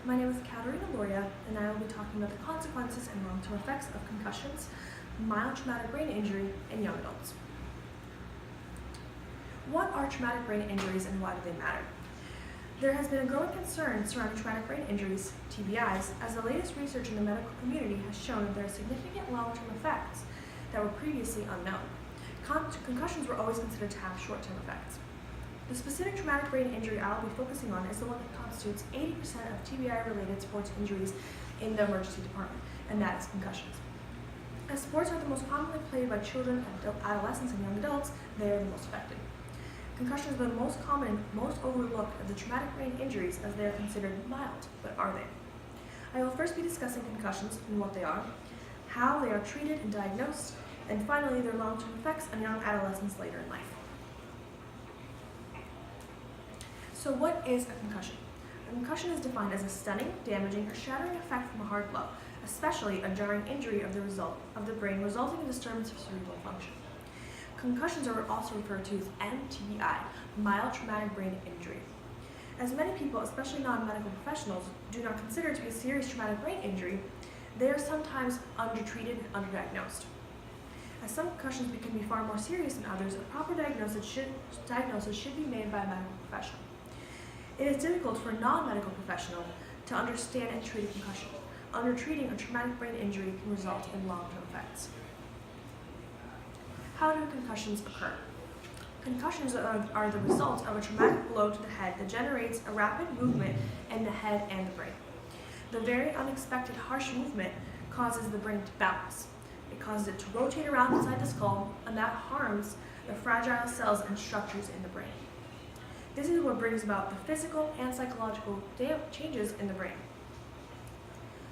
My name is Katerina Loria, and I will be talking about the consequences and long-term effects of concussions, mild traumatic brain injury, in young adults. What are traumatic brain injuries and why do they matter? There has been a growing concern surrounding traumatic brain injuries, TBIs, as the latest research in the medical community has shown that there are significant long-term effects that were previously unknown. Concussions were always considered to have short-term effects. The specific traumatic brain injury I'll be focusing on is the one that constitutes 80% of TBI-related sports injuries in the emergency department, and that is concussions. As sports are the most commonly played by children, adolescents, and young adults, they are the most affected. Concussions are the most common and most overlooked of the traumatic brain injuries as they are considered mild, but are they? I will first be discussing concussions and what they are, how they are treated and diagnosed, and finally their long-term effects on young adolescents later in life. So what is a concussion? A concussion is defined as a stunning, damaging, or shattering effect from a hard blow, especially a jarring injury of the brain resulting in disturbance of cerebral function. Concussions are also referred to as MTBI, mild traumatic brain injury. As many people, especially non-medical professionals, do not consider it to be a serious traumatic brain injury, they are sometimes undertreated and underdiagnosed. As some concussions can be far more serious than others, a proper diagnosis should be made by a medical professional. It is difficult for a non-medical professional to understand and treat a concussion. Undertreating a traumatic brain injury can result in long-term effects. How do concussions occur? Concussions are the result of a traumatic blow to the head that generates a rapid movement in the head and the brain. The very unexpected harsh movement causes the brain to bounce. It causes it to rotate around inside the skull, and that harms the fragile cells and structures in the brain. This is what brings about the physical and psychological changes in the brain.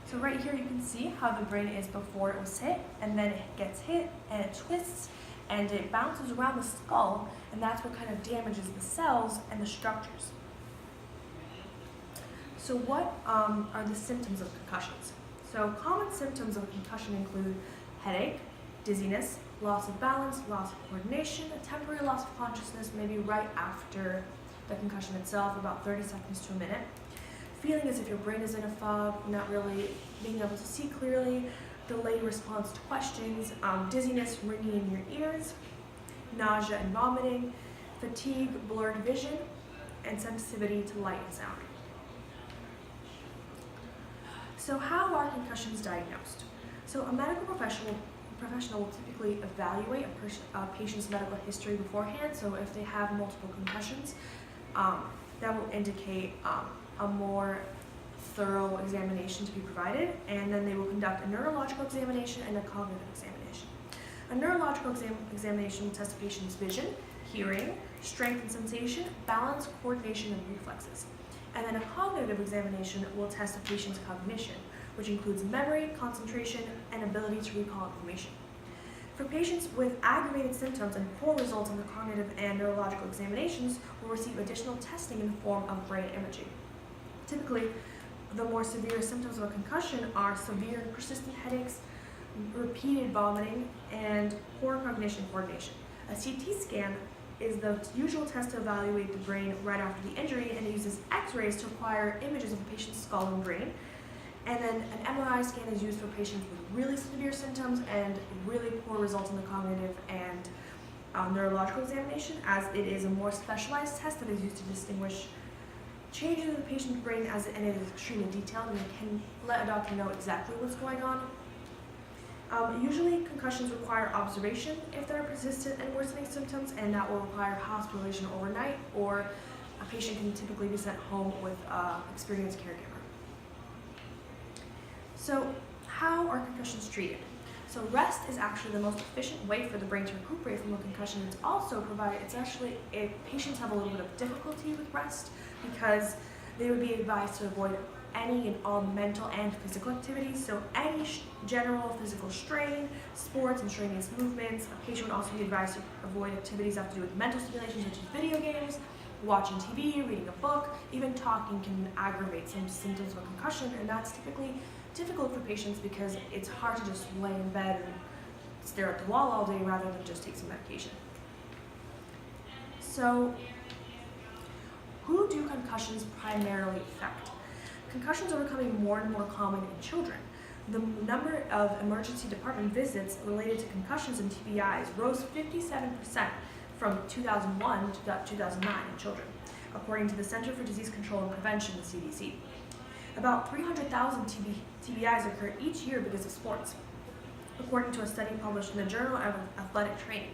So right here you can see how the brain is before it was hit, and then it gets hit, and it twists, and it bounces around the skull, and that's what kind of damages the cells and the structures. So what are the symptoms of concussions? So common symptoms of concussion include headache, dizziness, loss of balance, loss of coordination, a temporary loss of consciousness, maybe right after the concussion itself, about 30 seconds to a minute. Feeling as if your brain is in a fog, not really being able to see clearly, delayed response to questions, dizziness, ringing in your ears, nausea and vomiting, fatigue, blurred vision, and sensitivity to light and sound. So how are concussions diagnosed? So a medical professional will typically evaluate a patient's medical history beforehand. So if they have multiple concussions, that will indicate a more thorough examination to be provided, and then they will conduct a neurological examination and a cognitive examination. A neurological examination will test a patient's vision, hearing, strength and sensation, balance, coordination, and reflexes. And then a cognitive examination will test a patient's cognition, which includes memory, concentration, and ability to recall information. For patients with aggravated symptoms and poor results in the cognitive and neurological examinations will receive additional testing in the form of brain imaging. Typically, the more severe symptoms of a concussion are severe and persistent headaches, repeated vomiting, and poor cognition and coordination. A CT scan is the usual test to evaluate the brain right after the injury, and it uses X-rays to acquire images of the patient's skull and brain. And then an MRI scan is used for patients with really severe symptoms and really poor results in the cognitive and neurological examination, as it is a more specialized test that is used to distinguish changes in the patient's brain, and it is extremely detailed and it can let a doctor know exactly what's going on. Usually concussions require observation if there are persistent and worsening symptoms, and that will require hospitalization overnight, or a patient can typically be sent home with an experienced caregiver. So how are concussions treated? So rest is actually the most efficient way for the brain to recuperate from a concussion. If patients have a little bit of difficulty with rest, because they would be advised to avoid any and all mental and physical activities. So any general physical strain, sports and strenuous movements. A patient would also be advised to avoid activities that have to do with mental stimulation, such as video games, watching TV, reading a book. Even talking can aggravate some symptoms of a concussion, and that's typically difficult for patients because it's hard to just lay in bed and stare at the wall all day rather than just take some medication. So who do concussions primarily affect? concussions are becoming more and more common in children. The number of emergency department visits related to concussions and TBIs rose 57% from 2001 to 2009 in children, according to the Center for Disease Control and Prevention, the CDC. About 300,000 TBIs occur each year because of sports, according to a study published in the Journal of Athletic Training.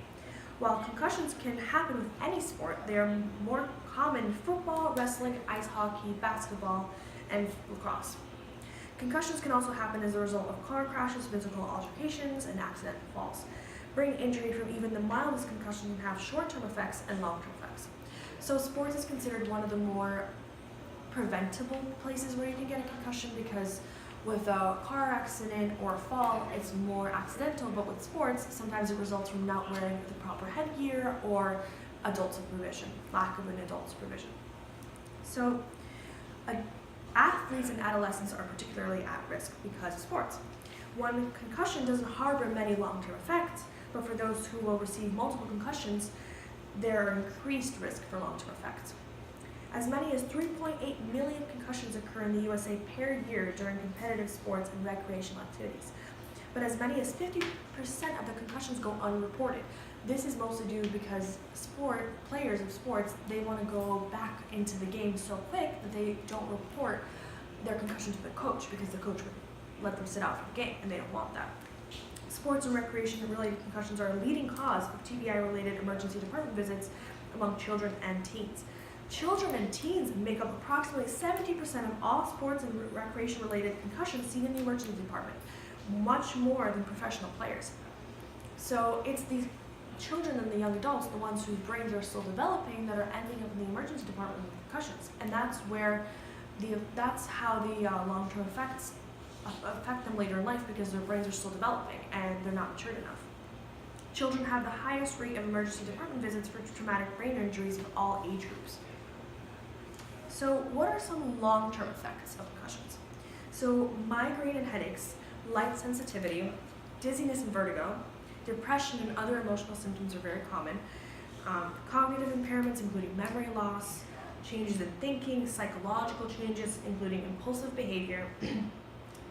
While concussions can happen with any sport, they are more common in football, wrestling, ice hockey, basketball, and lacrosse. Concussions can also happen as a result of car crashes, physical altercations, and accidental falls. Brain injury from even the mildest concussion can have short-term effects and long-term effects. So sports is considered one of the more preventable places where you can get a concussion, because with a car accident or a fall, it's more accidental, but with sports, sometimes it results from not wearing the proper headgear or adult supervision, lack of an adult supervision. So athletes and adolescents are particularly at risk because of sports. One concussion doesn't harbor many long-term effects, but for those who will receive multiple concussions, there are increased risk for long-term effects. As many as 3.8 million concussions occur in the USA per year during competitive sports and recreational activities. But as many as 50% of the concussions go unreported. This is mostly due because players of sports, they want to go back into the game so quick that they don't report their concussion to the coach, because the coach would let them sit out for the game, and they don't want that. Sports and recreation-related concussions are a leading cause of TBI-related emergency department visits among children and teens. Children and teens make up approximately 70% of all sports and recreation-related concussions seen in the emergency department, much more than professional players. So it's these children and the young adults, the ones whose brains are still developing, that are ending up in the emergency department with concussions. And that's how the long-term effects affect them later in life, because their brains are still developing and they're not matured enough. Children have the highest rate of emergency department visits for traumatic brain injuries of all age groups. So what are some long-term effects of concussions? So migraine and headaches, light sensitivity, dizziness and vertigo, depression and other emotional symptoms are very common. Cognitive impairments, including memory loss, changes in thinking, psychological changes, including impulsive behavior,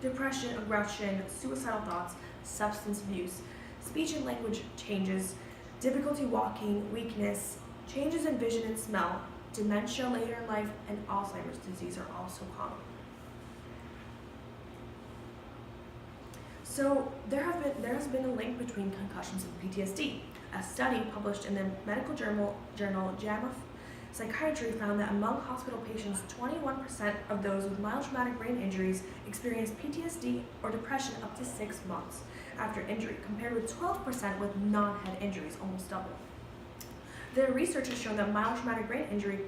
depression, aggression, suicidal thoughts, substance abuse, speech and language changes, difficulty walking, weakness, changes in vision and smell, dementia later in life, and Alzheimer's disease are also common. So there has been a link between concussions and PTSD. A study published in the medical journal JAMA of Psychiatry found that among hospital patients, 21% of those with mild traumatic brain injuries experienced PTSD or depression up to 6 months after injury, compared with 12% with non-head injuries, almost double. Their research has shown that mild traumatic brain injury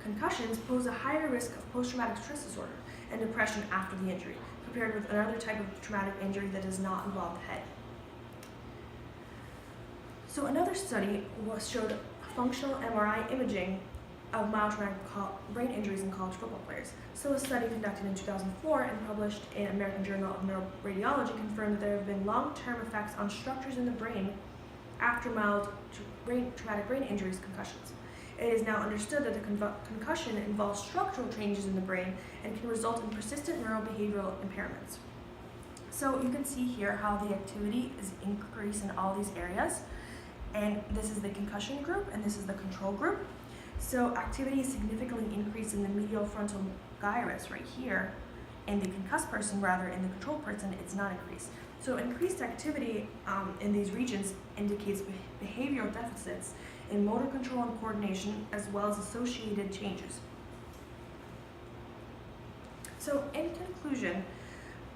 concussions pose a higher risk of post-traumatic stress disorder and depression after the injury, compared with another type of traumatic injury that does not involve the head. So another study showed functional MRI imaging of mild traumatic brain injuries in college football players. So a study conducted in 2004 and published in American Journal of Neuroradiology confirmed that there have been long-term effects on structures in the brain after mild traumatic brain injuries concussions. It is now understood that the concussion involves structural changes in the brain and can result in persistent neurobehavioral impairments. So you can see here how the activity is increased in all these areas. And this is the concussion group, and this is the control group. So activity is significantly increased in the medial frontal gyrus right here. In the concussed person, rather in the control person, it's not increased. So increased activity in these regions indicates behavioral deficits in motor control and coordination, as well as associated changes. So in conclusion,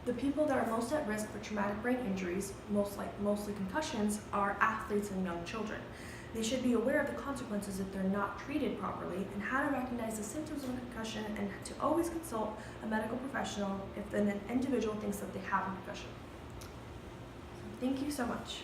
the people that are most at risk for traumatic brain injuries, mostly concussions, are athletes and young children. They should be aware of the consequences if they're not treated properly, and how to recognize the symptoms of a concussion, and to always consult a medical professional if an individual thinks that they have a concussion. Thank you so much.